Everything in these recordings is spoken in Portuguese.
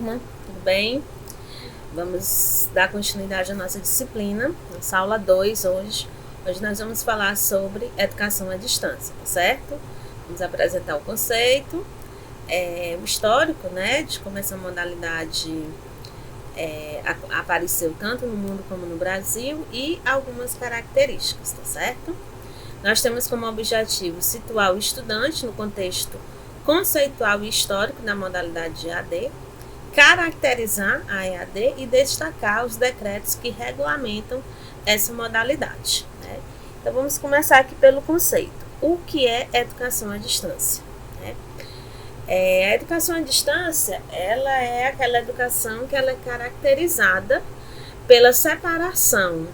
turma, tudo bem? Vamos dar continuidade à nossa disciplina, nossa aula 2 hoje. Hoje nós vamos falar sobre educação à distância, tá certo? Vamos apresentar o conceito, o histórico, né, de como essa modalidade apareceu tanto no mundo como no Brasil e algumas características, tá certo? Nós temos como objetivo situar o estudante no contexto conceitual e histórico da modalidade de EAD, caracterizar a EAD e destacar os decretos que regulamentam essa modalidade, né? Então vamos começar aqui pelo conceito. O que é educação à distância? Né? A educação à distância, ela é aquela educação que ela é caracterizada pela separação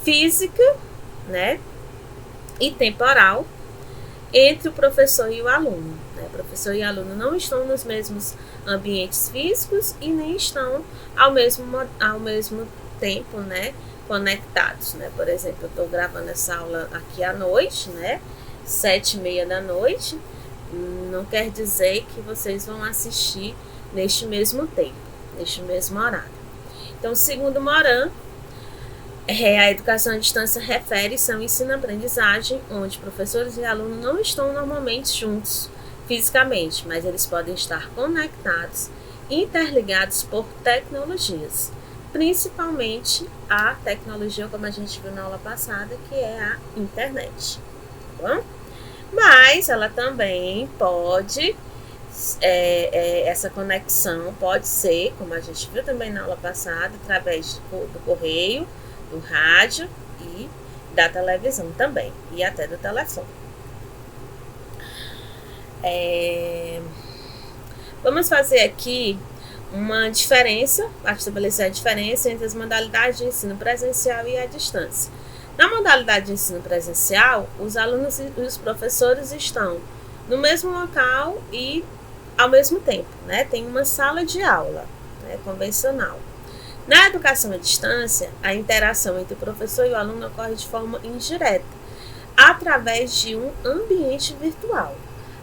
física, né, e temporal entre o professor e o aluno. O professor e o aluno não estão nos mesmos ambientes físicos e nem estão ao mesmo tempo, né, conectados. Né? Por exemplo, eu estou gravando essa aula aqui à noite, né, 7h30 da noite, não quer dizer que vocês vão assistir neste mesmo tempo, neste mesmo horário. Então, segundo Moran, a educação à distância refere-se ao ensino-aprendizagem, onde professores e alunos não estão normalmente juntos fisicamente, mas eles podem estar conectados e interligados por tecnologias, principalmente a tecnologia, como a gente viu na aula passada, que é a internet. Tá bom? Mas ela também pode, essa conexão pode ser, como a gente viu também na aula passada, através do correio, do rádio e da televisão também, e até do telefone. Vamos fazer aqui uma diferença, estabelecer a diferença entre as modalidades de ensino presencial e à distância. Na modalidade de ensino presencial, os alunos e os professores estão no mesmo local e ao mesmo tempo, né? Tem uma sala de aula, né, convencional. Na educação à distância, a interação entre o professor e o aluno ocorre de forma indireta, através de um ambiente virtual.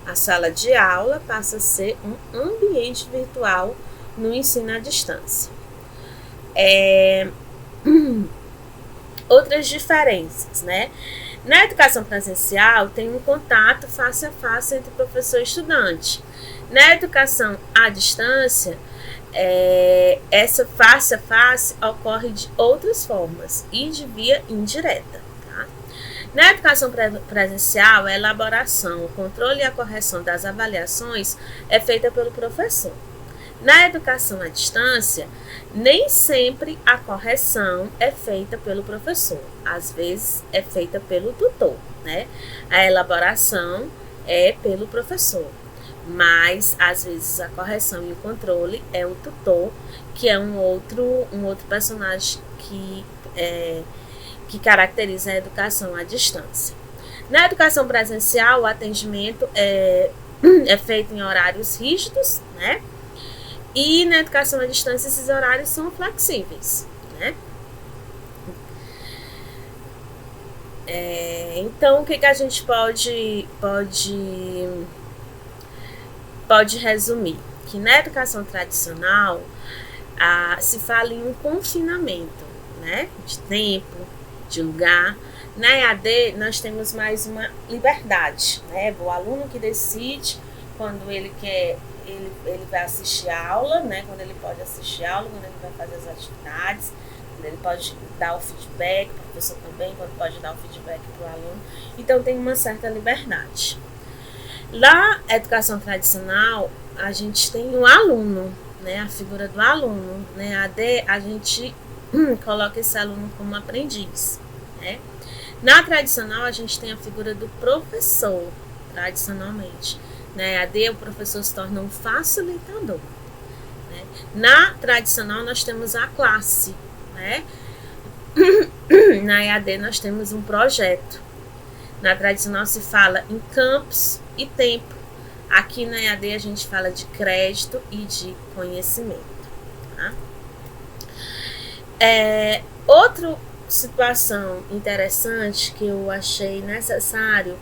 A sala de aula passa a ser um ambiente virtual no ensino à distância. Outras diferenças, né? Na educação presencial, tem um contato face a face entre professor e estudante. Na educação à distância, essa face a face ocorre de outras formas e de via indireta. Tá? Na educação presencial, a elaboração, o controle e a correção das avaliações é feita pelo professor. Na educação à distância, nem sempre a correção é feita pelo professor, às vezes é feita pelo tutor, né? A elaboração é pelo professor, mas às vezes a correção e o controle é o tutor, que é um outro personagem que caracteriza a educação à distância. Na educação presencial, o atendimento é feito em horários rígidos, né? E na educação à distância, esses horários são flexíveis, né? Então, o que a gente pode resumir? Que na educação tradicional, se fala em um confinamento, né? De tempo, de lugar. Na EAD, nós temos mais uma liberdade, né? O aluno que decide quando ele quer, ele vai assistir a aula, né? Quando ele pode assistir a aula, quando ele vai fazer as atividades, quando ele pode dar o feedback, o professor também, quando pode dar o feedback para o aluno. Então, tem uma certa liberdade. Na educação tradicional, a gente tem um aluno, né? A figura do aluno. Né? A AD, a gente coloca esse aluno como aprendiz, né? Na tradicional, a gente tem a figura do professor, tradicionalmente. Na EAD, o professor se torna um facilitador. Né? Na tradicional, nós temos a classe. Né? Na EAD, nós temos um projeto. Na tradicional, se fala em campus e tempo. Aqui na EAD, a gente fala de crédito e de conhecimento. Tá? Outra situação interessante que eu achei necessário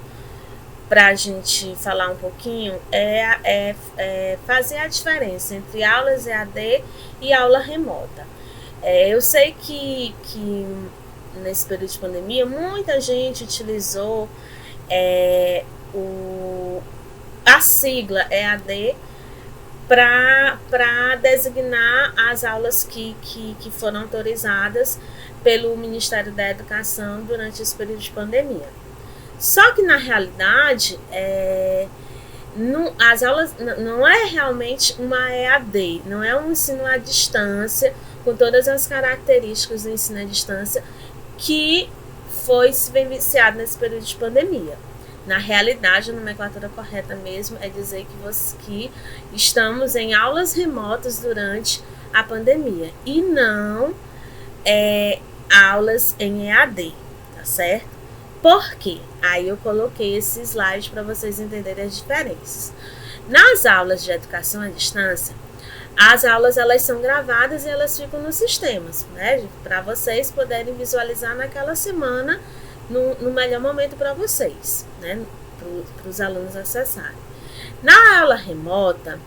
para a gente falar um pouquinho é fazer a diferença entre aulas EAD e aula remota. Eu sei que nesse período de pandemia muita gente utilizou a sigla EAD para designar as aulas que foram autorizadas pelo Ministério da Educação durante esse período de pandemia. Só que, na realidade, as aulas não é realmente uma EAD, não é um ensino à distância, com todas as características do ensino à distância que foi vivenciado nesse período de pandemia. Na realidade, a nomenclatura correta mesmo é dizer que estamos em aulas remotas durante a pandemia e não aulas em EAD, tá certo? Por quê? Aí eu coloquei esse slide para vocês entenderem as diferenças. Nas aulas de educação à distância, as aulas elas são gravadas e elas ficam nos sistemas, né? Para vocês poderem visualizar naquela semana no melhor momento para vocês, né? Para os alunos acessarem. Na aula remota,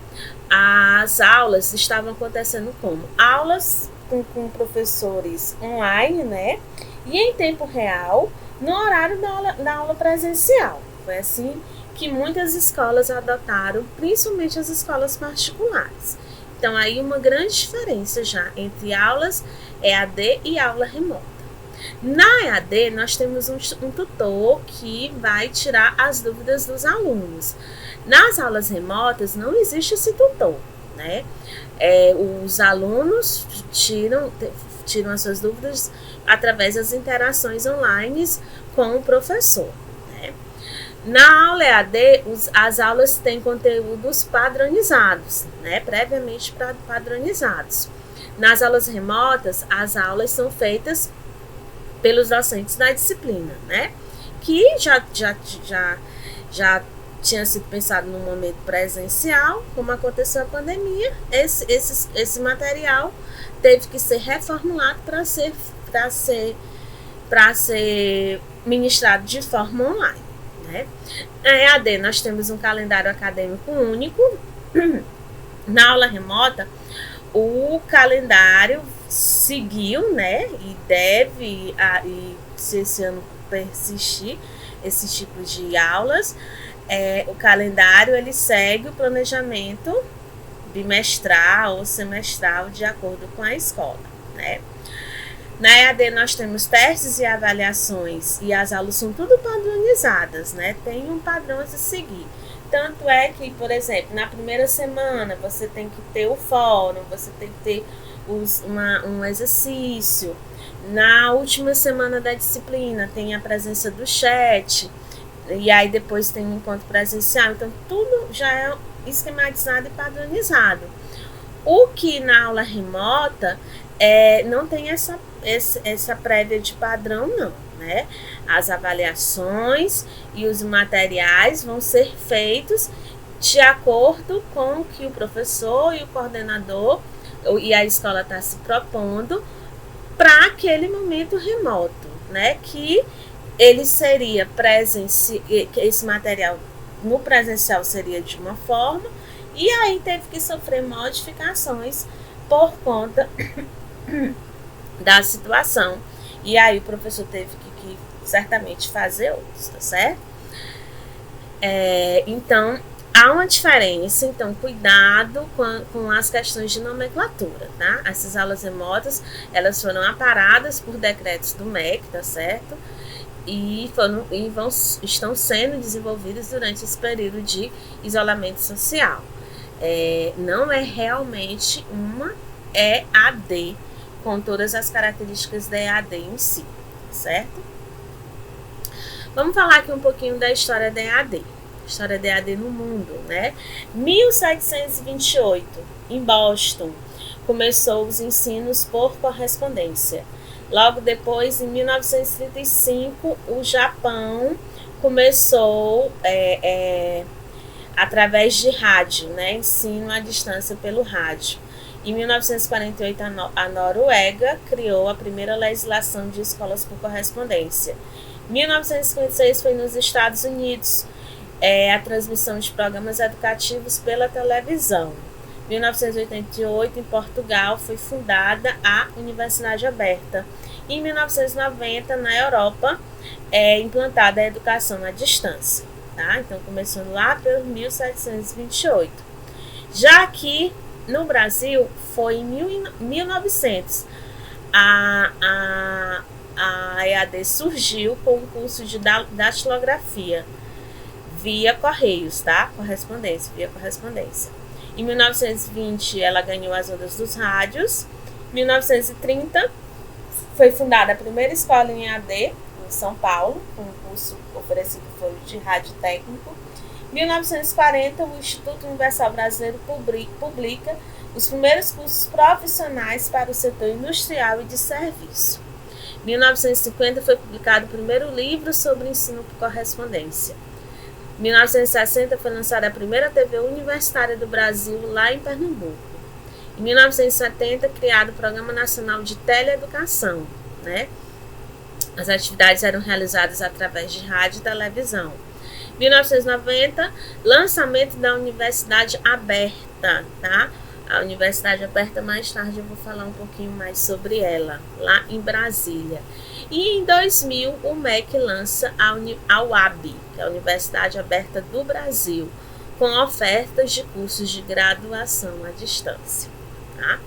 as aulas estavam acontecendo como? Aulas com professores online, né? E em tempo real, no horário da aula presencial. Foi assim que muitas escolas adotaram, principalmente as escolas particulares. Então, aí uma grande diferença já entre aulas EAD e aula remota. Na EAD, nós temos um tutor que vai tirar as dúvidas dos alunos. Nas aulas remotas, não existe esse tutor, né? Os alunos tiram as suas dúvidas através das interações online com o professor, né? Na aula EAD, as aulas têm conteúdos padronizados, né? Previamente padronizados. Nas aulas remotas, as aulas são feitas pelos docentes da disciplina, né? Que já tinha sido pensado no momento presencial, como aconteceu a pandemia, esse material teve que ser reformulado para ser ministrado de forma online, né? Na EAD nós temos um calendário acadêmico único. Na aula remota, o calendário seguiu, né? E deve, se esse ano persistir esse tipo de aulas, o calendário ele segue o planejamento bimestral ou semestral de acordo com a escola, né? Na EAD nós temos testes e avaliações e as aulas são tudo padronizadas, né? Tem um padrão a se seguir. Tanto é que, por exemplo, na primeira semana você tem que ter o fórum, você tem que ter um exercício. Na última semana da disciplina tem a presença do chat, e aí depois tem um encontro presencial. Então, tudo já é esquematizado e padronizado. O que na aula remota não tem essa prévia de padrão, não, né? As avaliações e os materiais vão ser feitos de acordo com o que o professor e o coordenador e a escola está se propondo para aquele momento remoto, né? Que ele seria esse material no presencial seria de uma forma, e aí teve que sofrer modificações por conta da situação. E aí o professor teve que certamente fazer outros, tá certo? Então, há uma diferença, então cuidado com as questões de nomenclatura, tá? Essas aulas remotas, elas foram aparadas por decretos do MEC, tá certo? E estão sendo desenvolvidas durante esse período de isolamento social. Não é realmente uma EAD, com todas as características da EAD em si, certo? Vamos falar aqui um pouquinho da história da EAD. História da EAD no mundo, né? 1728, em Boston, começou os ensinos por correspondência. Logo depois, em 1935, o Japão começou através de rádio, né? Ensino à distância pelo rádio. Em 1948, a Noruega criou a primeira legislação de escolas por correspondência. Em 1956 foi nos Estados Unidos a transmissão de programas educativos pela televisão. Em 1988, em Portugal, foi fundada a Universidade Aberta. Em 1990, na Europa, é implantada a educação à distância. Tá? Então, começando lá por 1728. Já aqui no Brasil, foi em 1900. A EAD surgiu com o curso de datilografia via correios, tá? Via correspondência. Em 1920, ela ganhou as ondas dos rádios. Em 1930, foi fundada a primeira escola em EAD, em São Paulo, com um curso oferecido foi de rádio técnico. Em 1940, o Instituto Universal Brasileiro publica os primeiros cursos profissionais para o setor industrial e de serviço. Em 1950, foi publicado o primeiro livro sobre ensino por correspondência. Em 1960, foi lançada a primeira TV universitária do Brasil, lá em Pernambuco. Em 1970, criado o Programa Nacional de Teleeducação, né? As atividades eram realizadas através de rádio e televisão. Em 1990, lançamento da Universidade Aberta, tá? A Universidade Aberta, mais tarde eu vou falar um pouquinho mais sobre ela, lá em Brasília. E em 2000, o MEC lança a UAB, que é a Universidade Aberta do Brasil, com ofertas de cursos de graduação à distância. Tá?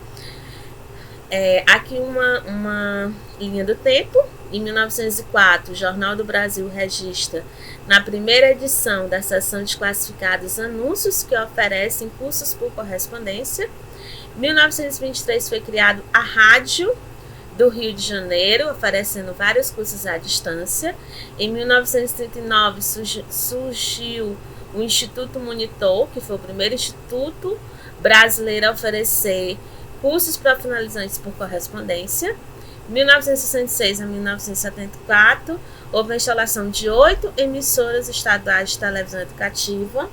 Aqui uma linha do tempo. Em 1904, o Jornal do Brasil registra, na primeira edição da seção de classificados, anúncios que oferecem cursos por correspondência. Em 1923, foi criado a Rádio do Rio de Janeiro, oferecendo vários cursos à distância. Em 1939, surgiu o Instituto Monitor, que foi o primeiro instituto brasileiro a oferecer cursos profissionalizantes por correspondência. Em 1966 a 1974, houve a instalação de 8 emissoras estaduais de televisão educativa.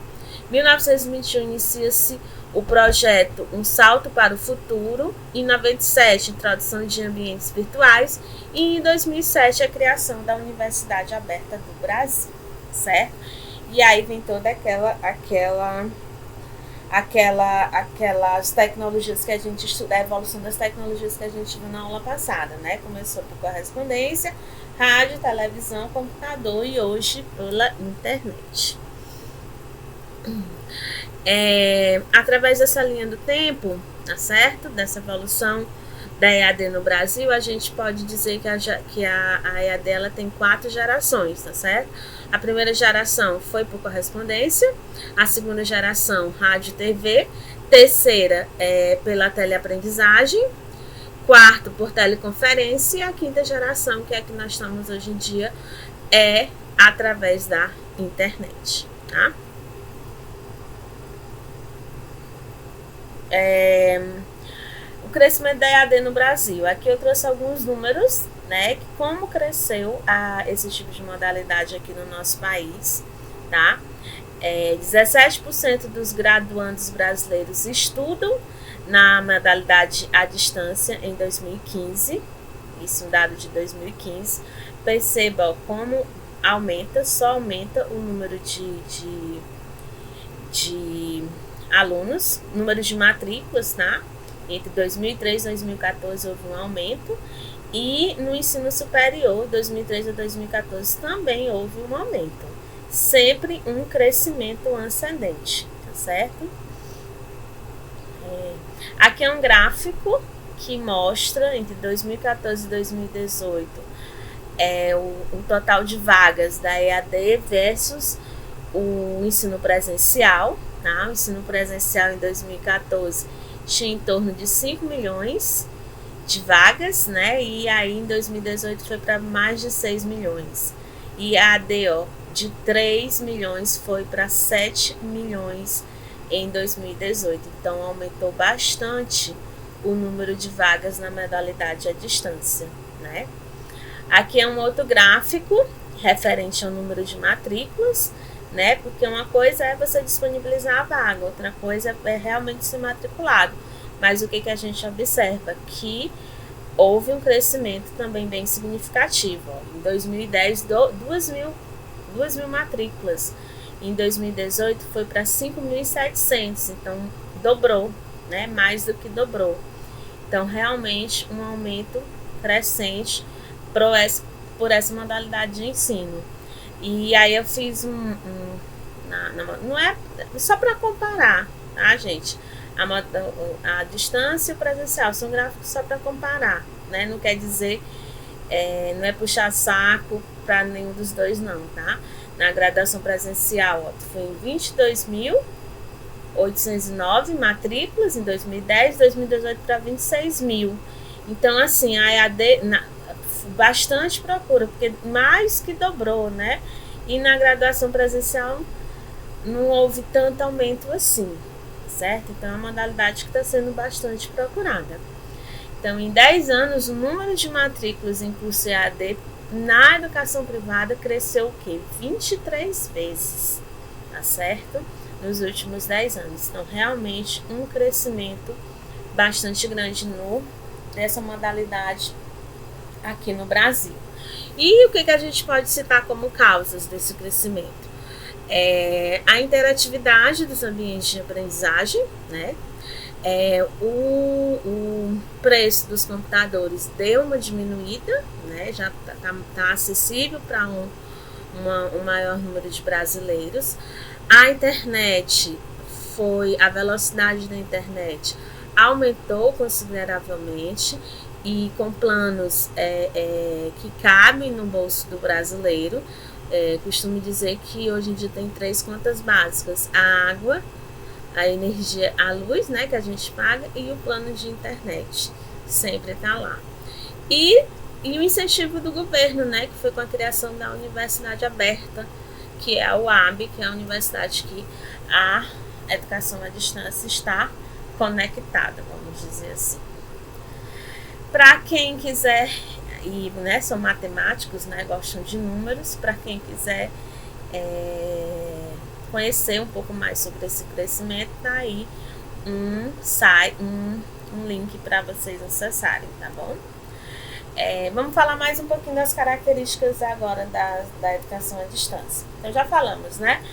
Em 1921, inicia-se o projeto Um Salto para o Futuro. Em 97, introdução de ambientes virtuais. E em 2007, a criação da Universidade Aberta do Brasil, certo? E aí vem toda aquelas tecnologias que a gente estuda, a evolução das tecnologias que a gente viu na aula passada, né? Começou por correspondência, rádio, televisão, computador e hoje pela internet. Através dessa linha do tempo, tá certo? Dessa evolução da EAD no Brasil, a gente pode dizer que a EAD ela tem 4 gerações, tá certo? A primeira geração foi por correspondência, a segunda geração, rádio e TV, terceira pela teleaprendizagem, quarto por teleconferência e a quinta geração, que é a que nós estamos hoje em dia, é através da internet, tá? O crescimento da EAD no Brasil. Aqui eu trouxe alguns números, né? Como cresceu esse tipo de modalidade aqui no nosso país, tá? 17% dos graduandos brasileiros estudam na modalidade à distância em 2015. Isso é um dado de 2015. Perceba como só aumenta o número de alunos, número de matrículas, tá? Entre 2003 e 2014 houve um aumento e no ensino superior, 2003 a 2014 também houve um aumento. Sempre um crescimento ascendente, tá certo? Aqui é um gráfico que mostra entre 2014 e 2018 o total de vagas da EAD versus o ensino presencial, tá? O ensino presencial em 2014 tinha em torno de 5 milhões de vagas, né? E aí em 2018 foi para mais de 6 milhões. E a AD, de 3 milhões foi para 7 milhões em 2018. Então aumentou bastante o número de vagas na modalidade à distância, né? Aqui é um outro gráfico referente ao número de matrículas, né? Porque uma coisa é você disponibilizar a vaga, outra coisa é realmente ser matriculado. Mas o que a gente observa? Que houve um crescimento também bem significativo. Em 2010, 2 mil matrículas. Em 2018 foi para 5.700, então dobrou, né? Mais do que dobrou. Então, realmente, um aumento crescente por essa modalidade de ensino. E aí eu fiz não é só para comparar, tá, gente? A distância e o presencial são gráficos só para comparar, né? Não quer dizer, não é puxar saco para nenhum dos dois, não, tá? Na graduação presencial, ó, foi 22.809 matrículas em 2010, 2018 para 26 mil. Então, assim, a EAD, bastante procura, porque mais que dobrou, né? E na graduação presencial não houve tanto aumento assim, certo? Então, é uma modalidade que está sendo bastante procurada. Então, em 10 anos, o número de matrículas em curso EAD na educação privada cresceu o quê? 23 vezes, tá certo? Nos últimos 10 anos. Então, realmente, um crescimento bastante grande dessa modalidade aqui no Brasil. E o que a gente pode citar como causas desse crescimento? A interatividade dos ambientes de aprendizagem, né? O preço dos computadores deu uma diminuída, né? Já tá acessível para um maior número de brasileiros. A internet a velocidade da internet aumentou consideravelmente e com planos que cabem no bolso do brasileiro. Costumo dizer que hoje em dia tem 3 contas básicas: a água, a energia, a luz, né, que a gente paga, e o plano de internet sempre está lá. E o incentivo do governo, né, que foi com a criação da Universidade Aberta, que é a UAB, que é a universidade que a educação à distância está conectada, vamos dizer assim. Para quem quiser, e né, são matemáticos, né, gostam de números, para quem quiser conhecer um pouco mais sobre esse crescimento, tá aí um link para vocês acessarem, tá bom? Vamos falar mais um pouquinho das características agora da educação à distância. Então, já falamos, né?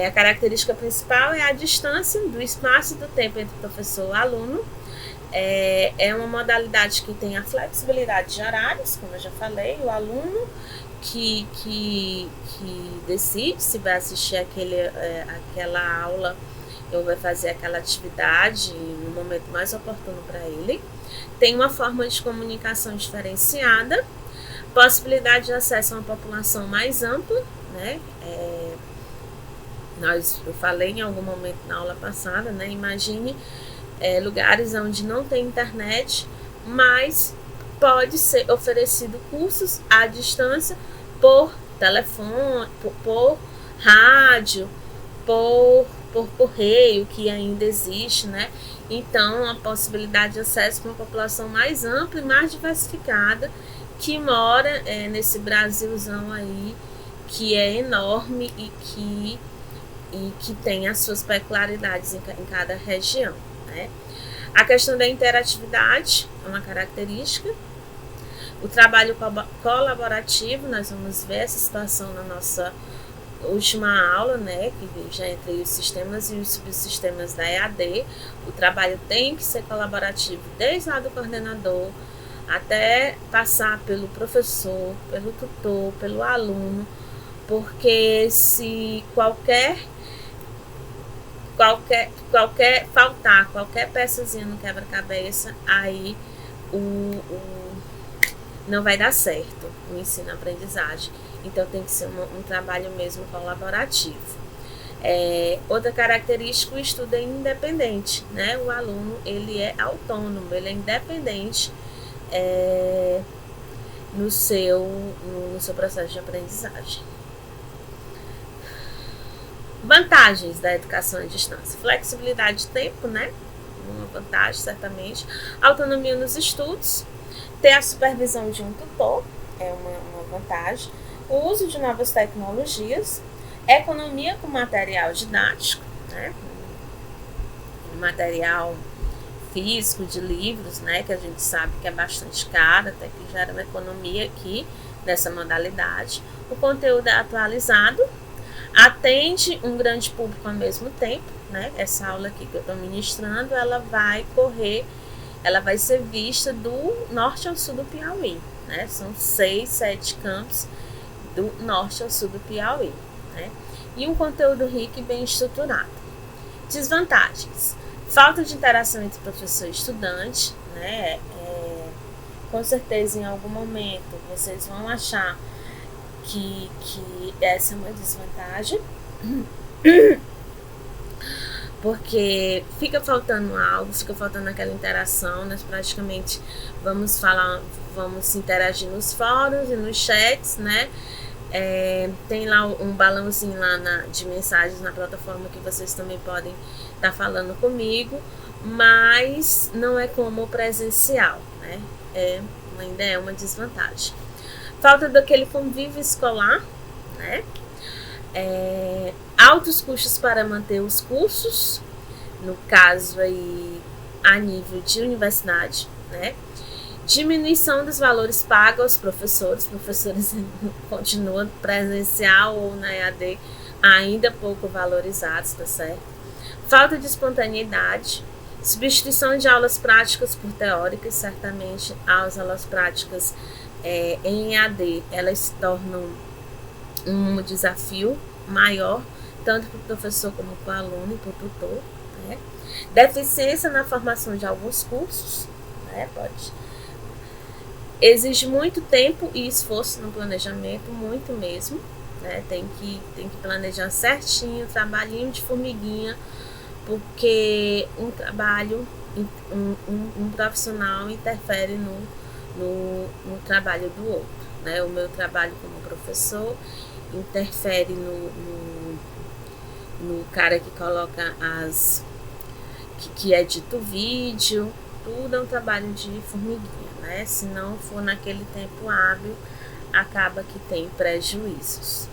A característica principal é a distância do espaço e do tempo entre professor e aluno. É uma modalidade que tem a flexibilidade de horários, como eu já falei, o aluno que decide se vai assistir aquela aula ou vai fazer aquela atividade no momento mais oportuno para ele. Tem uma forma de comunicação diferenciada, possibilidade de acesso a uma população mais ampla, né? Eu falei em algum momento na aula passada, né? Imagine lugares onde não tem internet, mas pode ser oferecido cursos à distância por telefone, por rádio, por correio, que ainda existe, né? Então, a possibilidade de acesso para uma população mais ampla e mais diversificada, que mora nesse Brasilzão aí, que é enorme e que tem as suas peculiaridades em cada região, né? A questão da interatividade é uma característica. O trabalho colaborativo, nós vamos ver essa situação na nossa última aula, né, que já entre os sistemas e os subsistemas da EAD. O trabalho tem que ser colaborativo, desde lá do coordenador até passar pelo professor, pelo tutor, pelo aluno, porque se qualquer faltar qualquer peçazinha no quebra-cabeça, aí não vai dar certo o ensino-aprendizagem. Então tem que ser um trabalho mesmo colaborativo. Outra característica, o estudo é independente, né? O aluno ele é autônomo, ele é independente no seu processo de aprendizagem. Vantagens da educação à distância: flexibilidade de tempo, né? Uma vantagem, certamente. Autonomia nos estudos. Ter a supervisão de um tutor é uma vantagem. O uso de novas tecnologias. Economia com material didático, né? Material físico de livros, né? Que a gente sabe que é bastante caro, até que gera uma economia aqui nessa modalidade. O conteúdo é atualizado. atende um grande público ao mesmo tempo, né? Essa aula aqui que eu estou ministrando, ela vai ser vista do norte ao sul do Piauí, né? São 6, 7 campos do norte ao sul do Piauí, né? E um conteúdo rico e bem estruturado. Desvantagens: falta de interação entre professor e estudante, né? Com certeza, em algum momento, vocês vão achar que essa é uma desvantagem, porque fica faltando algo, fica faltando aquela interação. Nós praticamente vamos interagir nos fóruns e nos chats, né? Tem lá um balãozinho lá de mensagens na plataforma que vocês também podem estar falando comigo, mas não é como o presencial, né? Ainda é uma desvantagem. Falta daquele convívio escolar, né? Altos custos para manter os cursos, no caso aí a nível de universidade, né? Diminuição dos valores pagos aos professores continuam presencial ou na EAD ainda pouco valorizados, tá certo? Falta de espontaneidade, substituição de aulas práticas por teóricas. Certamente as aulas práticas em EAD, elas se tornam um desafio maior, tanto para o professor como para o aluno e para o tutor, né? Deficiência na formação de alguns cursos, né? Exige muito tempo e esforço no planejamento, muito mesmo, né? Tem que planejar certinho, trabalhinho de formiguinha, porque um profissional interfere no trabalho do outro, né? O meu trabalho como professor interfere no cara que coloca que edita o vídeo. Tudo é um trabalho de formiguinha, né? Se não for naquele tempo hábil, acaba que tem prejuízos,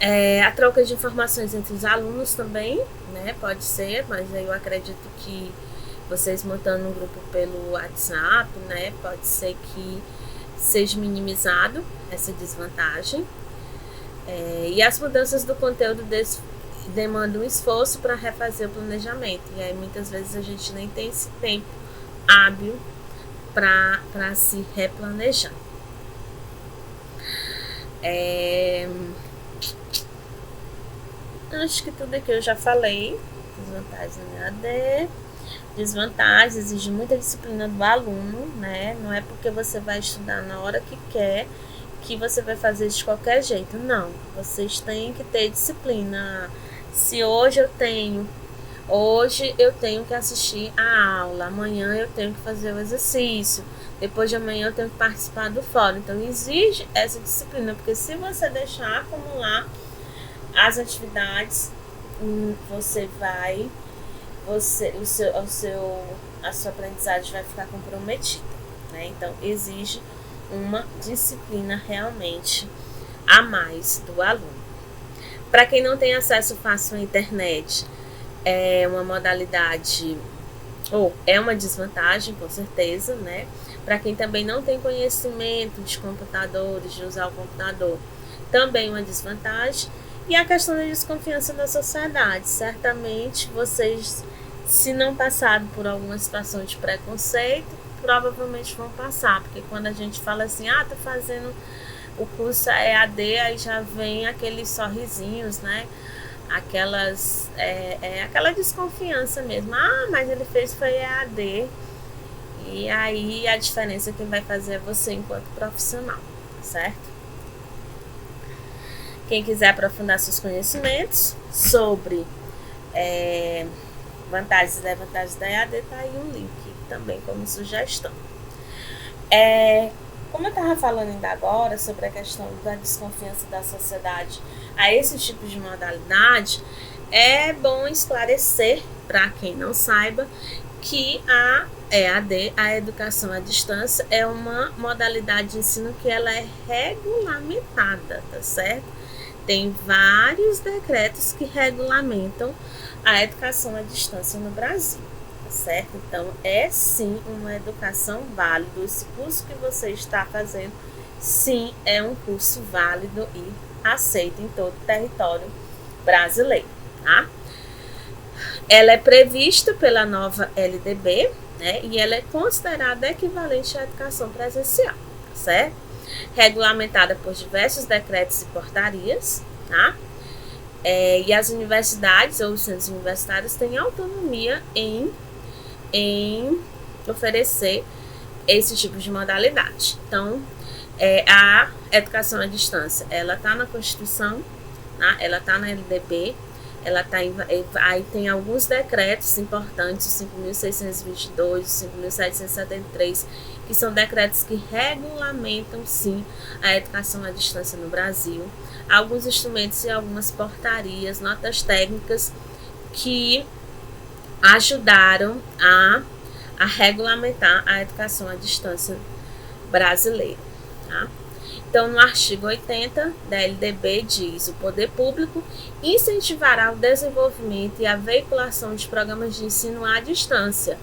né? A troca de informações entre os alunos também, né? Pode ser, mas aí eu acredito que vocês montando um grupo pelo WhatsApp, né? Pode ser que seja minimizado essa desvantagem. E as mudanças do conteúdo demandam um esforço para refazer o planejamento. E aí muitas vezes a gente nem tem esse tempo hábil para se replanejar. Acho que tudo aqui eu já falei. Desvantagens na EAD. Desvantagens: exige muita disciplina do aluno, né? Não é porque você vai estudar na hora que quer que você vai fazer de qualquer jeito. Não, vocês têm que ter disciplina. Se hoje eu tenho que assistir a aula, amanhã eu tenho que fazer o exercício, depois de amanhã eu tenho que participar do fórum. Então exige essa disciplina, porque se você deixar acumular as atividades, a sua aprendizagem vai ficar comprometida, né? Então exige uma disciplina realmente a mais do aluno. Para quem não tem acesso fácil à internet, é uma modalidade, ou é uma desvantagem, com certeza, né? Para quem também não tem conhecimento de computadores, de usar o computador, também uma desvantagem. E a questão da desconfiança da sociedade. Certamente vocês, se não passaram por alguma situação de preconceito, provavelmente vão passar, porque quando a gente fala assim, tá fazendo o curso EAD, aí já vem aqueles sorrisinhos, né? Aquela desconfiança mesmo. Mas ele fez foi EAD. E aí a diferença que vai fazer é você enquanto profissional, certo? Quem quiser aprofundar seus conhecimentos sobre vantagens e desvantagens da EAD, tá aí um link também como sugestão. Como eu estava falando ainda agora sobre a questão da desconfiança da sociedade a esse tipo de modalidade, é bom esclarecer para quem não saiba que a EAD, a educação à distância, é uma modalidade de ensino que ela é regulamentada, tá certo? Tem vários decretos que regulamentam a educação à distância no Brasil, certo? Então, é sim uma educação válida. Esse curso que você está fazendo, sim, é um curso válido e aceito em todo o território brasileiro, tá? Ela é prevista pela nova LDB, né? E ela é considerada equivalente à educação presencial, certo? Regulamentada por diversos decretos e portarias, tá? E as universidades ou os centros universitários têm autonomia em oferecer esse tipo de modalidade. Então, a educação à distância, ela está na Constituição, tá? Ela está na LDB, ela tá aí tem alguns decretos importantes, o 5.622, o 5.773, que são decretos que regulamentam, sim, a educação à distância no Brasil. Alguns instrumentos e algumas portarias, notas técnicas que ajudaram a regulamentar a educação à distância brasileira, tá? Então, no artigo 80 da LDB diz: o poder público incentivará o desenvolvimento e a veiculação de programas de ensino à distância,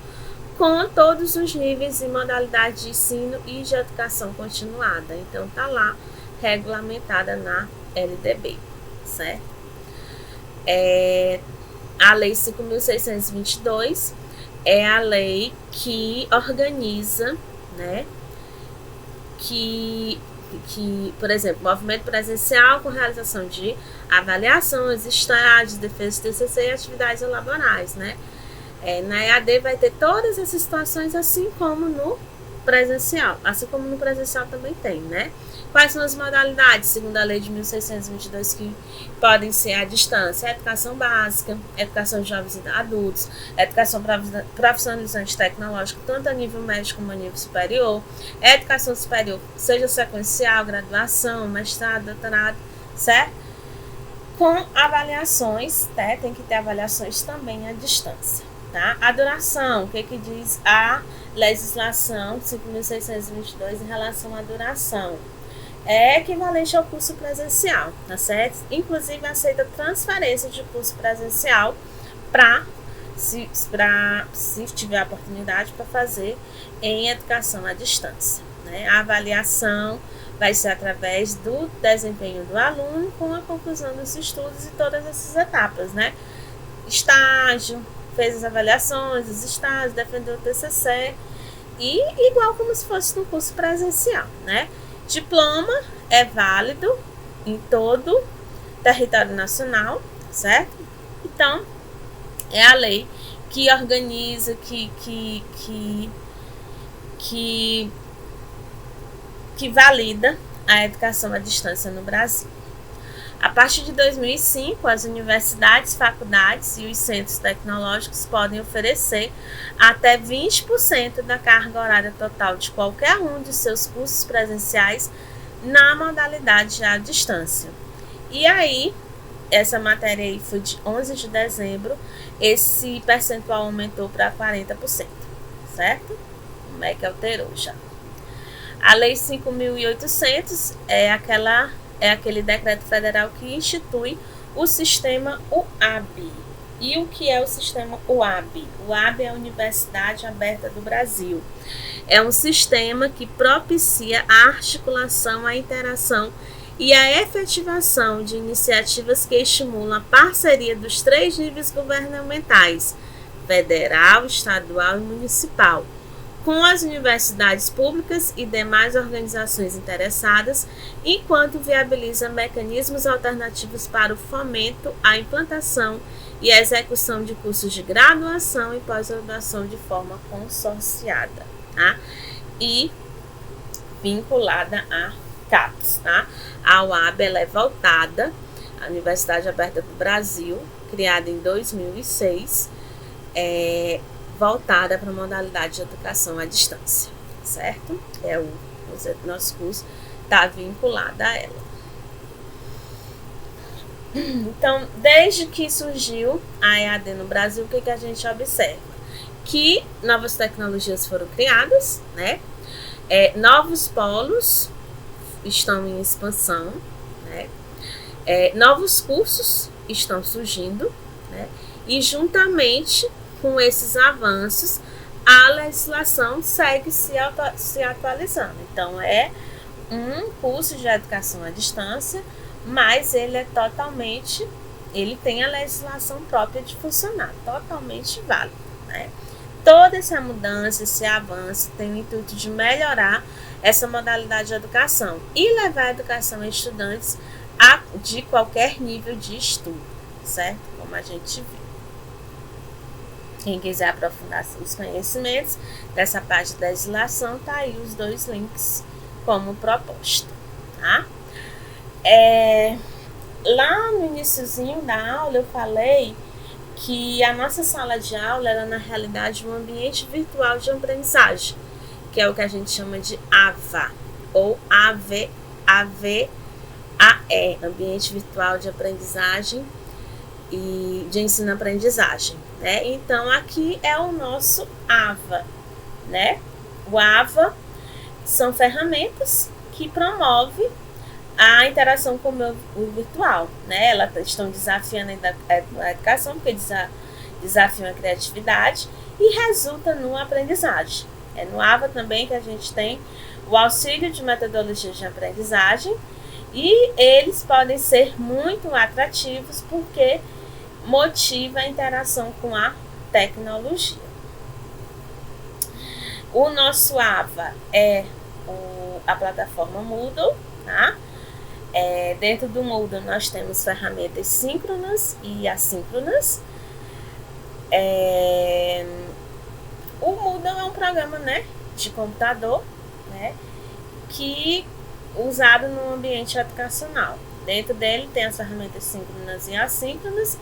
com todos os níveis e modalidades de ensino e de educação continuada. Então, está lá regulamentada na LDB, certo? A Lei 5.622 é a lei que organiza, né, que, por exemplo, movimento presencial com realização de avaliações, estágios, defesa de TCC e atividades laborais, né? Na EAD vai ter todas essas situações, assim como no presencial. Assim como no presencial também tem, né? Quais são as modalidades, segundo a lei de 1622, que podem ser à distância? Educação básica, educação de jovens e adultos, educação profissionalizante tecnológica, tanto a nível médio como a nível superior, educação superior, seja sequencial, graduação, mestrado, doutorado, certo? Com avaliações, né? Tem que ter avaliações também à distância, tá? A duração, o que diz a legislação 5.622 em relação à duração? É equivalente ao curso presencial, tá certo? Inclusive aceita transferência de curso presencial se tiver a oportunidade, para fazer em educação à distância, né? A avaliação vai ser através do desempenho do aluno com a conclusão dos estudos e todas essas etapas, né? Estágio, fez as avaliações, os estágios, defendeu o TCC, e igual como se fosse no curso presencial, né? Diploma é válido em todo o território nacional, certo? Então, é a lei que organiza, que valida a educação à distância no Brasil. A partir de 2005, as universidades, faculdades e os centros tecnológicos podem oferecer até 20% da carga horária total de qualquer um de seus cursos presenciais na modalidade à distância. E aí, essa matéria aí foi de 11 de dezembro, esse percentual aumentou para 40%, certo? Como é que alterou já? A Lei 5.800 é aquele decreto federal que institui o sistema UAB. E o que é o sistema UAB? O UAB é a Universidade Aberta do Brasil. É um sistema que propicia a articulação, a interação e a efetivação de iniciativas que estimulam a parceria dos 3 níveis governamentais, federal, estadual e municipal, com as universidades públicas e demais organizações interessadas, enquanto viabiliza mecanismos alternativos para o fomento, a implantação e a execução de cursos de graduação e pós-graduação de forma consorciada, tá? E vinculada a CAPES, tá? A UAB ela é voltada, a Universidade Aberta do Brasil, criada em 2006, voltada para a modalidade de educação à distância, certo? O nosso curso está vinculado a ela. Então, desde que surgiu a EAD no Brasil, o que a gente observa? Que novas tecnologias foram criadas, né? Novos polos estão em expansão, né? Novos cursos estão surgindo, né? E juntamente com esses avanços, a legislação segue se atualizando. Então, é um curso de educação à distância, mas ele tem a legislação própria de funcionar, totalmente válido, né? Toda essa mudança, esse avanço tem o intuito de melhorar essa modalidade de educação e levar a educação a estudantes de qualquer nível de estudo, certo? Como a gente viu. Quem quiser aprofundar os conhecimentos dessa parte da legislação, tá aí os 2 links como proposta, tá? Lá no iniciozinho da aula eu falei que a nossa sala de aula era na realidade um ambiente virtual de aprendizagem, que é o que a gente chama de AVA, ou AVE, Ambiente Virtual de Aprendizagem e de Ensino-Aprendizagem, né? Então, aqui é o nosso AVA, né? O AVA são ferramentas que promovem a interação com o virtual, né? Elas estão desafiando a educação, porque desafiam a criatividade e resulta numa aprendizagem. É no AVA também que a gente tem o auxílio de metodologias de aprendizagem e eles podem ser muito atrativos porque motiva a interação com a tecnologia. O nosso AVA é a plataforma Moodle, tá? Dentro do Moodle nós temos ferramentas síncronas e assíncronas. O Moodle é um programa, né, de computador, né, que usado no ambiente educacional. Dentro dele tem as ferramentas síncronas e assíncronas.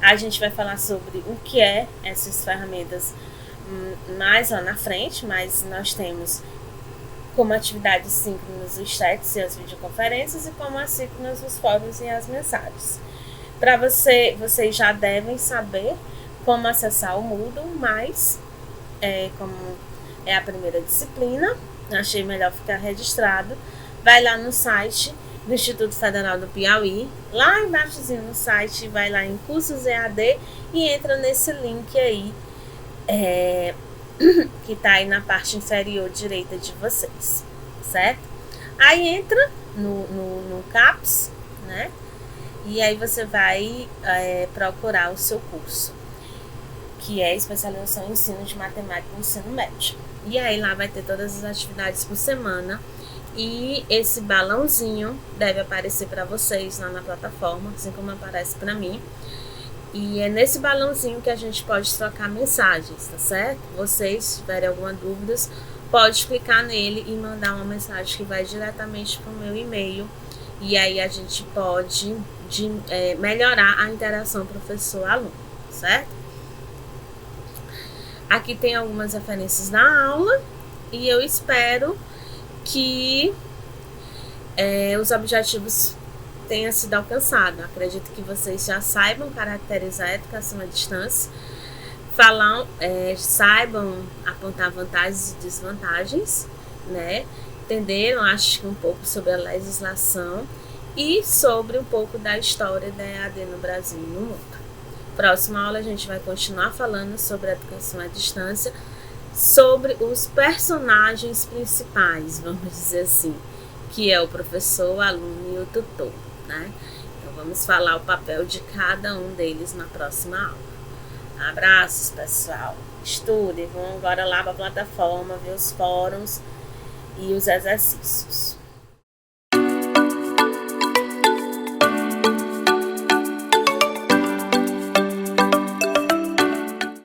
A gente vai falar sobre o que é essas ferramentas mais lá na frente, mas nós temos como atividades síncronas os chats e as videoconferências e como assíncronas os fóruns e as mensagens. Para vocês já devem saber como acessar o Moodle, mas como é a primeira disciplina, achei melhor ficar registrado. Vai lá no site do Instituto Federal do Piauí, lá embaixo no site, vai lá em cursos EAD e entra nesse link aí, que está aí na parte inferior direita de vocês, certo? Aí entra no CAPS, né? E aí você vai procurar o seu curso, que é especialização em ensino de matemática no ensino médio. E aí lá vai ter todas as atividades por semana. E esse balãozinho deve aparecer para vocês lá na plataforma, assim como aparece para mim. E é nesse balãozinho que a gente pode trocar mensagens, tá certo? Vocês, se tiverem alguma dúvida, pode clicar nele e mandar uma mensagem que vai diretamente para o meu e-mail. E aí a gente pode melhorar a interação professor-aluno, certo? Aqui tem algumas referências da aula e eu espero que os objetivos tenham sido alcançados. Acredito que vocês já saibam caracterizar a educação à distância, saibam apontar vantagens e desvantagens, né? Entenderam, acho que um pouco sobre a legislação e sobre um pouco da história da EAD no Brasil e no mundo. Próxima aula a gente vai continuar falando sobre a educação à distância, sobre os personagens principais, vamos dizer assim, que é o professor, o aluno e o tutor, né? Então vamos falar o papel de cada um deles na próxima aula. Abraços, pessoal. Estudem, vão agora lá para a plataforma, ver os fóruns e os exercícios.